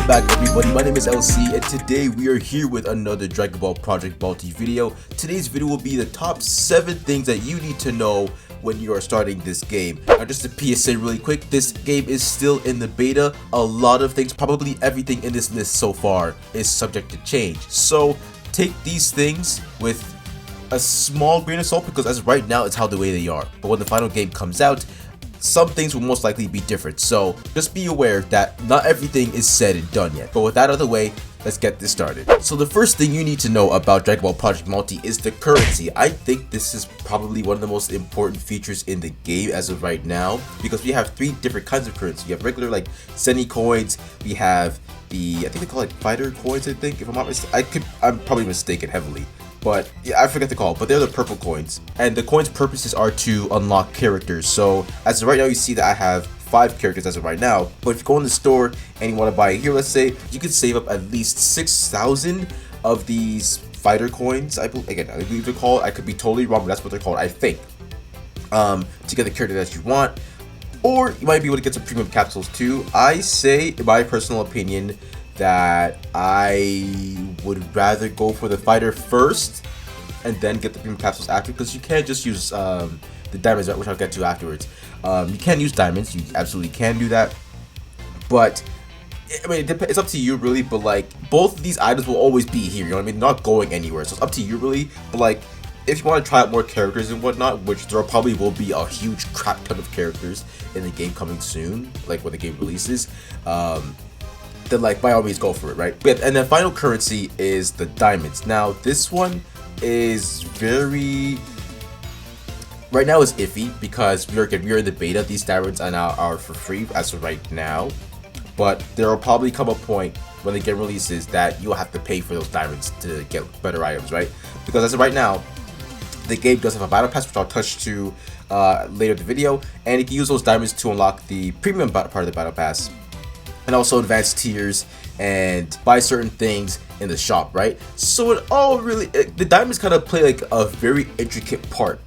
Welcome back everybody, my name is LC and today we are here with another Dragon Ball Project Balti video. Today's video will be the top 7 things that you need to know when you are starting this game. Now just a PSA really quick, this game is still in the beta. A lot of things, probably everything in this list so far is subject to change. So take these things with a small grain of salt because as of right now it's how the way they are. But when the final game comes out, some things will most likely be different, so just be aware that not everything is said and done yet. But with that out of the way, let's get this started. So the first thing you need to know about Dragon Ball Project Multi is the currency. I think this is probably one of the most important features in the game as of right now, because we have 3 different kinds of currency. You have regular like Seni coins, we have the, I think they call it fighter coins, I think, if I'm not mistaken. I'm probably mistaken heavily. But yeah, I forget to call it, but they're the purple coins. And the coins' purposes are to unlock characters. So as of right now, you see that I have 5 characters as of right now. But if you go in the store and you want to buy a hero, let's say, you could save up at least 6,000 of these fighter coins. I believe they're called. I could be totally wrong, but that's what they're called, I think. To get the character that you want. Or you might be able to get some premium capsules too. I say, in my personal opinion, that I would rather go for the fighter first and then get the premium capsules after, because you can't just use the diamonds, which I'll get to afterwards. You can use diamonds, you absolutely can do that, but I mean it's up to you really. But like both of these items will always be here, you know what I mean, not going anywhere, so it's up to you really. But like if you want to try out more characters and whatnot, which there probably will be a huge crap ton of characters in the game coming soon, like when the game releases, then like by all means go for it, right? And the final currency is the diamonds. Now this one is very, right now is iffy because we are in the beta. These diamonds are for free as of right now, but there will probably come a point when the game releases that you'll have to pay for those diamonds to get better items, right? Because as of right now, the game does have a battle pass, which I'll touch to later in the video, and you can use those diamonds to unlock the premium part of the battle pass, and also advanced tiers and buy certain things in the shop, right? So it all really, the diamonds kind of play like a very intricate part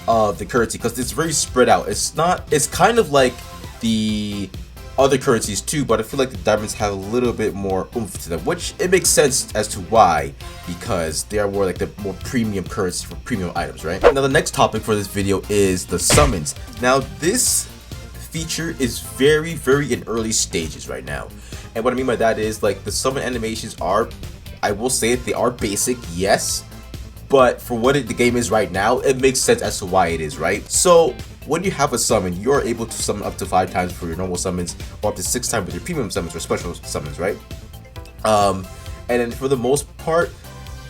of the currency because it's very spread out. It's kind of like the other currencies too, but I feel like the diamonds have a little bit more oomph to them, which it makes sense as to why, because they are more like the more premium currency for premium items, right? Now the next topic for this video is the summons. Now this feature is very in early stages right now, and what I mean by that is like the summon animations are, I will say it, they are basic, yes, but for what the game is right now, it makes sense as to why it is, right? So when you have a summon, you're able to summon up to 5 times for your normal summons, or up to 6 times with your premium summons or special summons, right? And then for the most part,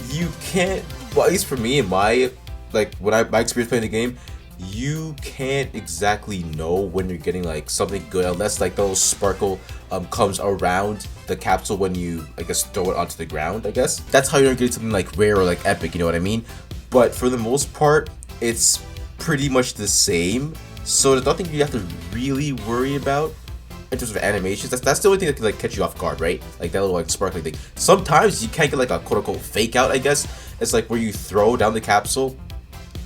you can't, well at least for me, in my my experience playing the game, you can't exactly know when you're getting like something good unless like the little sparkle comes around the capsule when you, I guess, throw it onto the ground. I guess that's how you're getting something like rare or like epic, you know what I mean? But for the most part, it's pretty much the same, so there's nothing you have to really worry about in terms of animations. That's the only thing that can like catch you off guard, right? Like that little like sparkling thing. Sometimes you can't get like a quote-unquote fake out, I guess. It's like where you throw down the capsule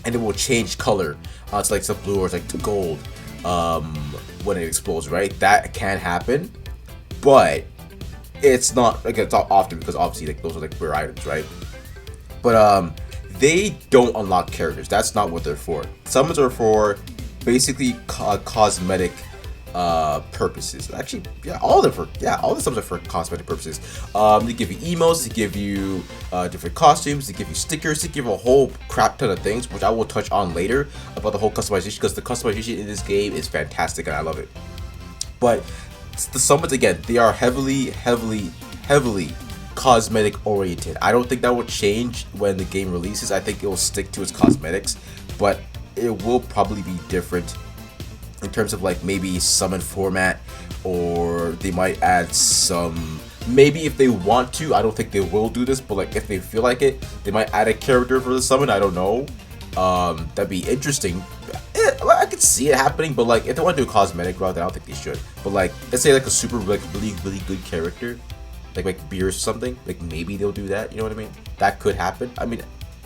and it will change color to like some blue or it's like to gold when it explodes, right? That can happen, but it's not like it's not often, because obviously like those are like rare items, right? But they don't unlock characters. That's not what they're for. Summons are for basically cosmetic purposes. Actually, all the summons are for cosmetic purposes. They give you emotes, they give you different costumes, they give you stickers, they give a whole crap ton of things, which I will touch on later about the whole customization, because the customization in this game is fantastic and I love it. But the summons, again, they are heavily cosmetic oriented. I don't think that will change when the game releases. I think it will stick to its cosmetics, but it will probably be different in terms of like maybe summon format, or they might add some, maybe if they want to, I don't think they will do this, but like if they feel like it, they might add a character for the summon. I don't know. That'd be interesting. I could see it happening, but like if they want to do a cosmetic route, I don't think they should. But like let's say like a super like really good character, like Beers or something, like maybe they'll do that, you know what I mean? That could happen. I mean,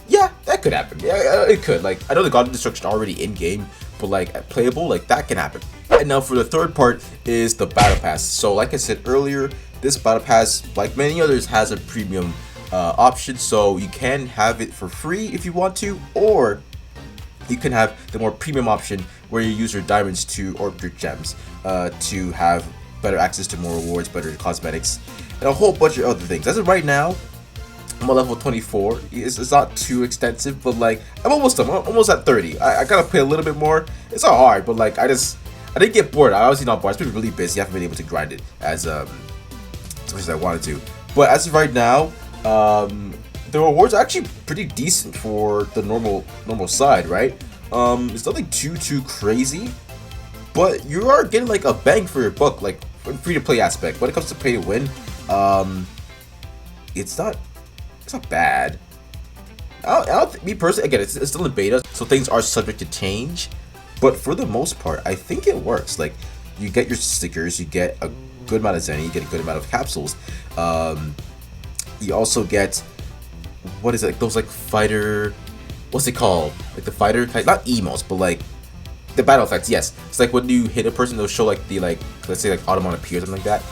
yeah, that could happen. Yeah, it could. Like I know the God of Destruction already in game, but like playable, like that can happen. Alright, now for the third part is the battle pass. So like I said earlier, this battle pass, like many others, has a premium option, so you can have it for free if you want to, or you can have the more premium option where you use your diamonds or your gems to have better access to more rewards, better cosmetics, and a whole bunch of other things. As of right now, I'm on level 24. It's not too extensive, but like I'm almost at 30. I gotta play a little bit more. It's not hard, but like I didn't get bored. I obviously not bored. I've been really busy. I haven't been able to grind it as much as I wanted to. But as of right now, the rewards are actually pretty decent for the normal side, right? It's nothing too crazy, but you are getting like a bang for your buck, like free to play aspect. When it comes to pay to win, it's not bad. Me personally, again, it's still in beta, so things are subject to change. But for the most part, I think it works. Like, you get your stickers, you get a good amount of zenny, you get a good amount of capsules. You also get, what is it? Like those like fighter, what's it called? Like the fighter type, not emotes, but like the battle effects. Yes, it's like when you hit a person, they'll show like the let's say like onomatopoeia or something like that.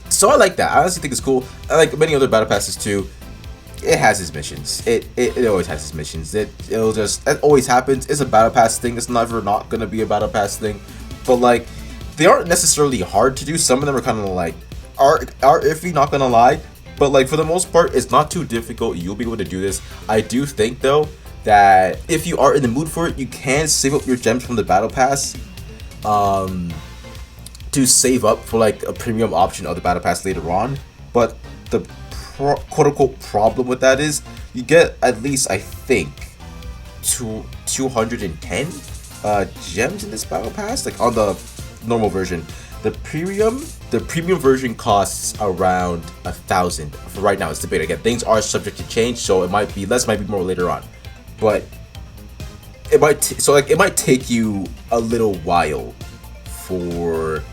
So I like that. I honestly think it's cool. I like many other battle passes too. It has its missions. It always has its missions. It always happens. It's a battle pass thing. It's never not gonna be a battle pass thing. But like, they aren't necessarily hard to do. Some of them are kind of like are iffy. Not gonna lie. But like for the most part, it's not too difficult. You'll be able to do this. I do think though that if you are in the mood for it, you can save up your gems from the battle pass. To save up for like a premium option of the battle pass later on. But the quote-unquote problem with that is you get at least, I think, 210 gems in this battle pass, like on the normal version. The premium version costs around 1,000 for right now. It's debated. Again, things are subject to change, so it might be less, might be more later on. But it might take you a little while for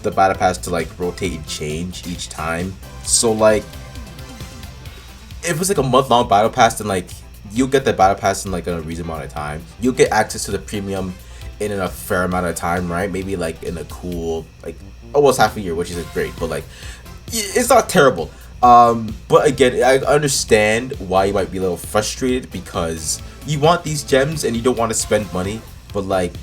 the battle pass to like rotate and change each time. So like, if it was like a month-long battle pass, then like you'll get the battle pass in like a reasonable amount of time. You'll get access to the premium in a fair amount of time, right? Maybe like in a cool, like almost half a year, which is great, but like it's not terrible. But again, I understand why you might be a little frustrated because you want these gems and you don't want to spend money, but like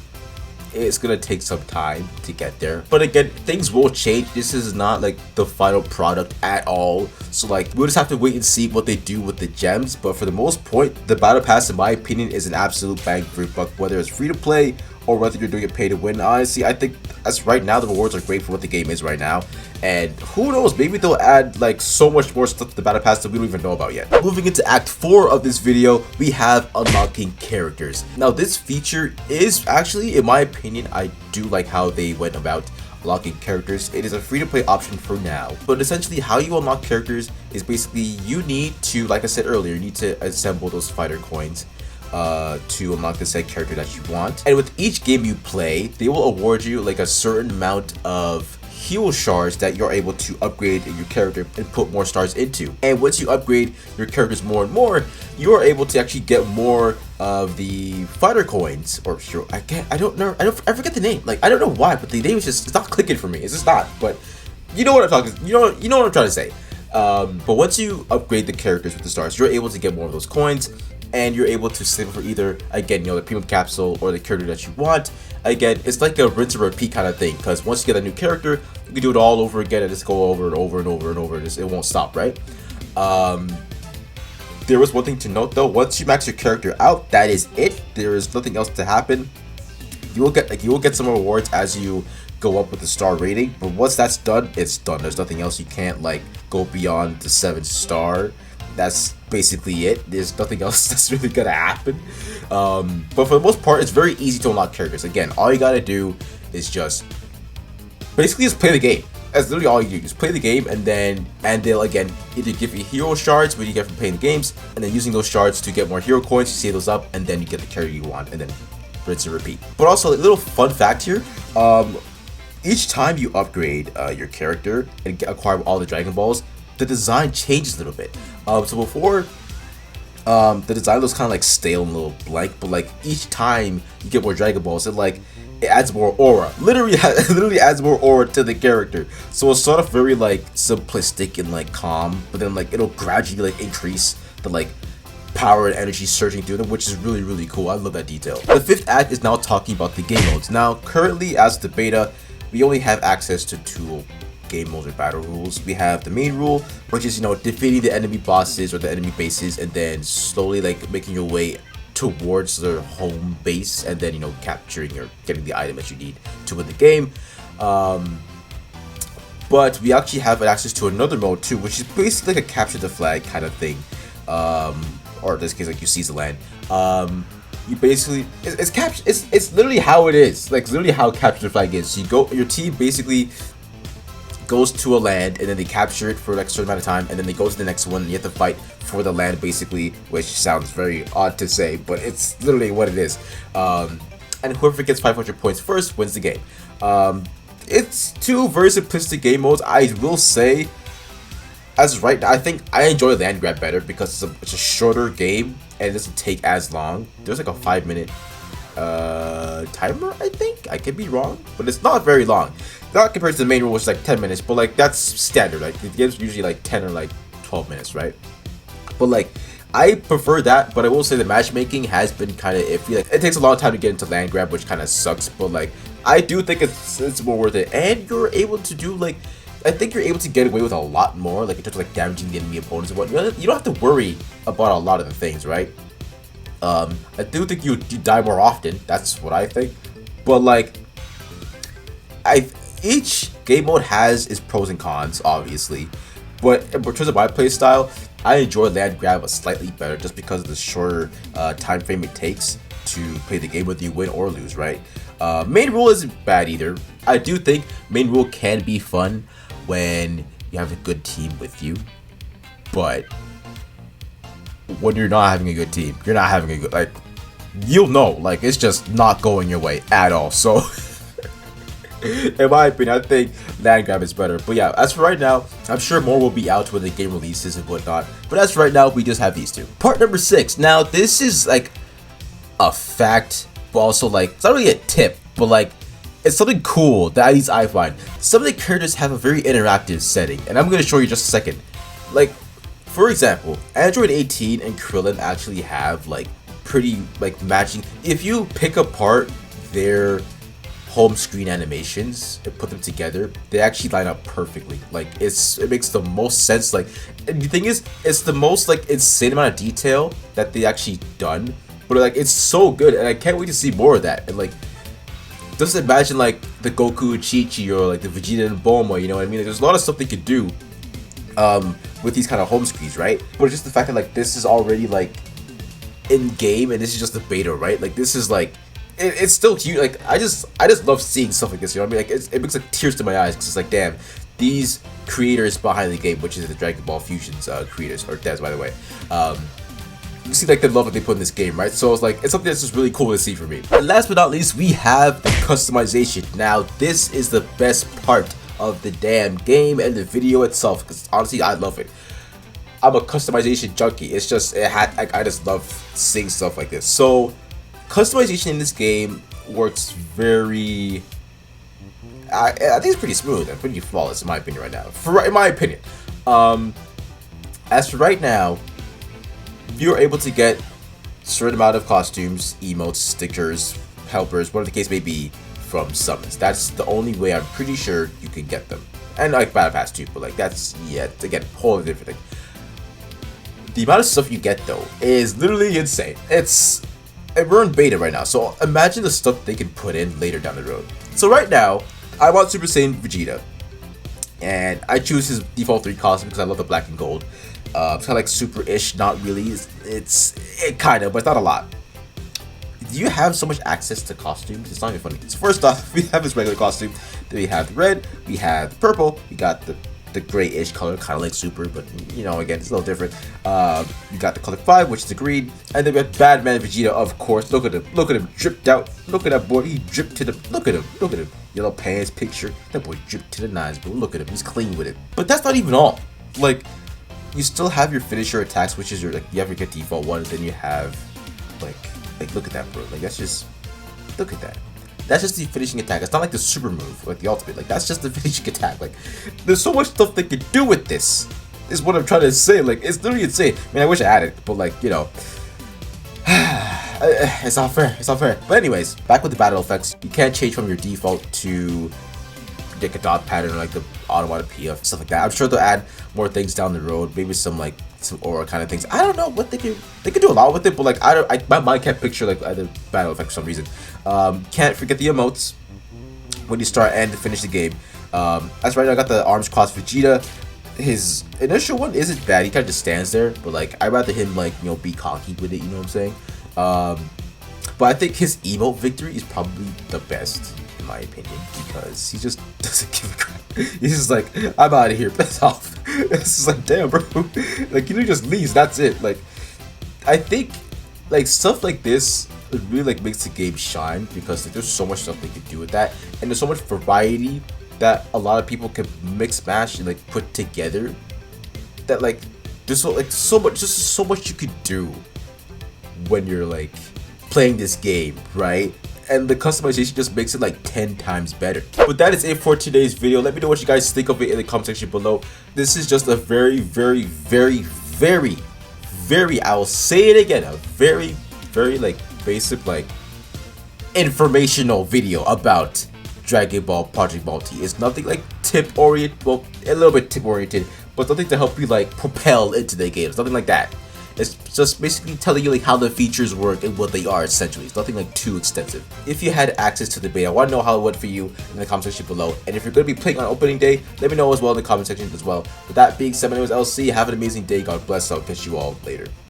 it's gonna take some time to get there. But again, things will change. This is not like the final product at all, so like we'll just have to wait and see what they do with the gems. But for the most part, the battle pass, in my opinion, is an absolute bang for your buck, whether it's free to play or whether you're doing it pay to win. Honestly, I think as right now the rewards are great for what the game is right now, and who knows, maybe they'll add like so much more stuff to the battle pass that we don't even know about yet. Moving into act 4 of this video, we have unlocking characters. Now this feature is actually, in my opinion, I do like how they went about unlocking characters. It is a free to play option for now, but essentially how you unlock characters is basically you need to, like I said earlier, you need to assemble those fighter coins to unlock the said character that you want. And with each game you play, they will award you like a certain amount of hero shards that you're able to upgrade your character and put more stars into. And once you upgrade your characters more and more, you are able to actually get more of the fighter coins or hero. I forget the name. Like I don't know why, but the name is just, it's not clicking for me. It's just not. But you know what I'm talking. You know what I'm trying to say. But once you upgrade the characters with the stars, you're able to get more of those coins. And you're able to save it for either, again, the premium capsule or the character that you want. Again, it's like a rinse and repeat kind of thing, because once you get a new character, you can do it all over again and just go over and over and over and over. It won't stop, right? There was one thing to note though. Once you max your character out, that is it. There is nothing else to happen. You will get some rewards as you go up with the star rating, but once that's done, it's done. There's nothing else. You can't like go beyond the 7-star. That's basically it. There's nothing else that's really gonna happen. But for the most part, it's very easy to unlock characters. Again, all you gotta do is just basically just play the game. That's literally all you do. Just play the game, and they'll again either give you hero shards, what you get from playing the games, and then using those shards to get more hero coins, you save those up, and then you get the character you want, and then rinse and repeat. But also a little fun fact here. Each time you upgrade your character and acquire all the Dragon Balls, the design changes a little bit. So before, The design looks kind of like stale and a little blank, but like each time you get more Dragon Balls, it adds more aura. Literally, literally adds more aura to the character. So it's sort of very like simplistic and like calm, but then like it'll gradually like increase the like power and energy surging through them, which is really cool. I love that detail. The 5th act is now talking about the game modes. Now, currently as the beta, we only have access to 2 game modes or battle rules. We have the main rule, which is, you know, defeating the enemy bosses or the enemy bases, and then slowly like making your way towards their home base, and then, you know, capturing or getting the item that you need to win the game. But we actually have access to another mode too, which is basically like a capture the flag kind of thing. Or in this case, like you seize the land. You basically it's literally how it is. Like literally how capture the flag is. So your team basically goes to a land, and then they capture it for like a certain amount of time, and then they go to the next one, and you have to fight for the land basically, which sounds very odd to say, but it's literally what it is. And whoever gets 500 points first wins the game. It's 2 very simplistic game modes. I will say, as right now, I think I enjoy land grab better because it's a shorter game and it doesn't take as long. There's like a 5-minute timer, I think. I could be wrong, but it's not very long. Not compared to the main rule, which is like 10 minutes, but like that's standard. Like the game's usually like 10 or like 12 minutes, right? But like I prefer that, but I will say the matchmaking has been kind of iffy. Like it takes a long time to get into land grab, which kind of sucks, but like I do think it's more worth it, and you're able to do like, I think you're able to get away with a lot more, like in terms of like damaging the enemy opponents and whatnot. You don't have to worry about a lot of the things, right? I do think you die more often. That's what I think. But like, each game mode has its pros and cons, obviously. But in terms of my play style, I enjoy land grab slightly better just because of the shorter time frame it takes to play the game, whether you win or lose, right? Main rule isn't bad either. I do think main rule can be fun when you have a good team with you, but when you're not having a good team, you're not having a good, like, you'll know, like, it's just not going your way at all. So in my opinion, I think land grab is better. But yeah, as for right now, I'm sure more will be out when the game releases and whatnot, but as for right now, we just have these 2. Part number 6. Now this is like a fact, but also like it's not really a tip, but like it's something cool that at least I find. Some of the characters have a very interactive setting, and I'm going to show you just a second. Like, for example, Android 18 and Krillin actually have like pretty like matching. If you pick apart their home screen animations and put them together, they actually line up perfectly. Like it makes the most sense. Like, and the thing is, it's the most like insane amount of detail that they actually done, but like it's so good, and I can't wait to see more of that. And like, just imagine like the Goku Chi-Chi or like the Vegeta and Bulma, you know what I mean? Like, there's a lot of stuff they could do with these kind of home screens, right? But it's just the fact that like this is already like in game, and this is just the beta, right? Like this is like it's still cute. Like I just love seeing stuff like this, you know what I mean? Like it brings like tears to my eyes because it's like, damn, these creators behind the game, which is the Dragon Ball Fusion's creators, or devs by the way, you see like the love that they put in this game, right? So it's like, it's something that's just really cool to see for me. And last but not least, we have the customization. Now this is the best part of the damn game and the video itself, because honestly I love it. I'm a customization junkie. It's just I just love seeing stuff like this. So customization in this game works very, I think it's pretty smooth and pretty flawless in my opinion right now. In my opinion, as for right now, you're able to get a certain amount of costumes, emotes, stickers, helpers, whatever the case may be, from summons. That's the only way I'm pretty sure you can get them. And like Battle Pass too, but like that's, yeah, again, a whole different thing. The amount of stuff you get though is literally insane. We're in beta right now, so imagine the stuff they can put in later down the road. So right now, I want Super Saiyan Vegeta, and I choose his default 3 costume because I love the black and gold. It's kind of like super-ish, not really. It kind of, but it's not a lot. Do you have so much access to costumes? It's not even funny. So first off, we have his regular costume. Then we have the red, we have the purple, we got the gray-ish color, kind of like Super, but you know, again, it's a little different. We got the color 5, which is the green, and then we have Badman Vegeta, of course. Look at him, dripped out. Look at that boy, he dripped to the. Look at him. Yellow pants picture. That boy dripped to the nines, bro. Look at him, he's clean with it. But that's not even all. Like, you still have your finisher attacks, which is your like you have your default one, and then you have like look at that, bro. Like that's just look at that. That's just the finishing attack. It's not like the super move, like the ultimate. Like that's just the finishing attack. Like there's so much stuff they could do with this. Is what I'm trying to say. Like it's literally insane. I mean, I wish I had it, but like you know, it's not fair. It's not fair. But anyways, back with the battle effects. You can't change from your default to like a dot pattern or like the automatic PF stuff like that. I'm sure they'll add more things down the road. Maybe some like some aura kind of things. I don't know what they could. They could do a lot with it, but like my mind can't picture like other battle effects for some reason. Can't forget the emotes when you start and finish the game. As right now, I got the arms crossed Vegeta. His initial one isn't bad. He kind of just stands there, but like I'd rather him like you know be cocky with it. You know what I'm saying? But I think his emote victory is probably the best in my opinion because he just doesn't give a crap. He's just like I'm out of here, piss off. It's just like damn, bro. Like you know, just leaves. That's it. Like I think like stuff like this really like makes the game shine because like, there's so much stuff they can do with that, and there's so much variety that a lot of people can mix match and like put together that like there's so much you could do when you're like playing this game, right? And the customization just makes it like 10 times better. But that is it for today's video. Let me know what you guys think of it in the comment section below. This is just a very I will say it again, a very like basic like informational video about Dragon Ball Project Multi. It's nothing like tip oriented, well a little bit tip oriented, but nothing to help you like propel into the game. It's nothing like that. It's just basically telling you like how the features work and what they are essentially. It's nothing like too extensive. If you had access to the beta, I want to know how it went for you in the comment section below. And if you're going to be playing on opening day, let me know as well in the comment section as well. With that being said, my name is LC. Have an amazing day. God bless. I'll catch you all later.